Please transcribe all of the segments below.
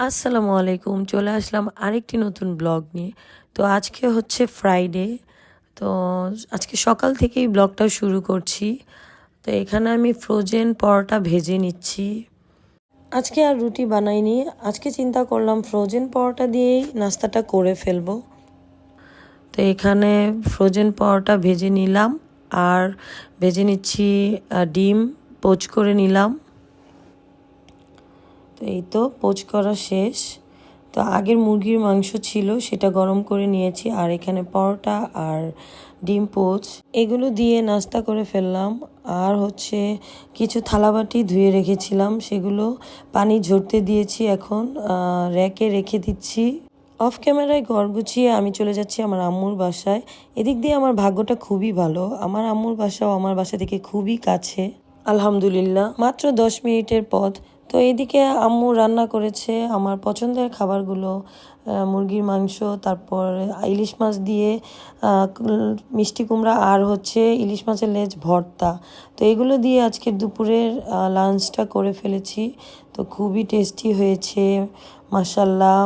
আসসালামু আলাইকুম। চলে আসলাম আরেকটি নতুন ব্লগ নিয়ে। তো আজকে হচ্ছে ফ্রাইডে। তো আজকে সকাল থেকেই ব্লগটা শুরু করছি। তো এখানে আমি ফ্রোজেন পরোটা ভেজে নিচ্ছি। আজকে আর রুটি বানাইনি। আজকে চিন্তা করলাম ফ্রোজেন পরোটা দিয়েই নাস্তাটা করে ফেলবো। তো এখানে ফ্রোজেন পরোটা ভেজে নিলাম আর ভেজে নিচ্ছি ডিম পোচ করে নিলাম। তো এই তো পোচ করা শেষ। তো আগের মুরগির মাংস ছিল সেটা গরম করে নিয়েছি আর এখানে পরোটা আর ডিম পোচ এগুলো দিয়ে নাস্তা করে ফেললাম। আর হচ্ছে কিছু থালাবাটি ধুয়ে রেখেছিলাম, সেগুলো পানি ঝরতে দিয়েছি, এখন র্যাকে রেখে দিচ্ছি। অফ ক্যামেরায় ঘর গুছিয়ে আমি চলে যাচ্ছি আমার আম্মুর বাসায়। এদিক দিয়ে আমার ভাগ্যটা খুবই ভালো, আমার আম্মুর বাসাও আমার বাসা থেকে খুবই কাছে, আলহামদুলিল্লাহ মাত্র 10 মিনিটের পথ। তো এইদিকে আম্মু রান্না করেছে আমার পছন্দের খাবারগুলো, মুরগির মাংস, তারপর ইলিশ মাছ দিয়ে মিষ্টি কুমড়া আর হচ্ছে ইলিশ মাছের লেজ ভর্তা। তো এগুলো দিয়ে আজকের দুপুরের লাঞ্চটা করে ফেলেছি। তো খুবই টেস্টি হয়েছে মাশাল্লাহ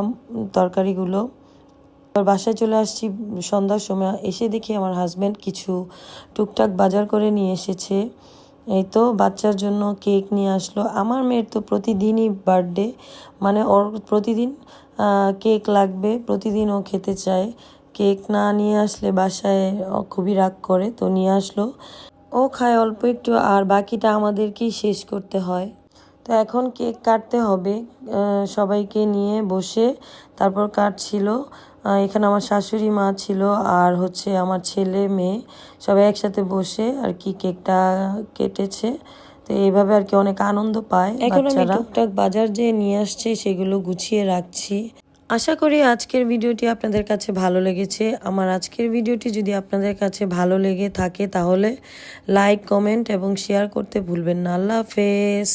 তরকারিগুলো। বাসায় চলে আসছি সন্ধ্যার সময়, এসে দেখি আমার হাজব্যান্ড কিছু টুকটাক বাজার করে নিয়ে এসেছে। এই তো বাচ্চার জন্য কেক নিয়ে আসলো। আমার মেয়ের তো প্রতিদিনই বার্থডে, মানে ওর প্রতিদিন কেক লাগবে, প্রতিদিন ও খেতে চায়। কেক না নিয়ে আসলে বাসায় খুবই রাগ করে, তো নিয়ে আসলো। ও খায় অল্প একটু আর বাকিটা আমাদেরকেই শেষ করতে হয়। তো এখন কেক কাটতে হবে, সবাইকে নিয়ে বসে তারপর কাটছিল। এখানে আমার শাশুড়ি মা ছিল আর হচ্ছে আমার ছেলে মেয়ে সবাই একসাথে বসে আর কি কেকটা কেটেছে। তো এইভাবে আর কি অনেক আনন্দ পায় এখন আমি টুকটাক বাজার যে নিয়ে আসছে সেগুলো গুছিয়ে রাখছি। আশা করি আজকের ভিডিওটি আপনাদের কাছে ভালো লেগেছে। আমার আজকের ভিডিওটি যদি আপনাদের কাছে ভালো লেগে থাকে তাহলে লাইক, কমেন্ট এবং শেয়ার করতে ভুলবেন না। আল্লাহ হাফেজ।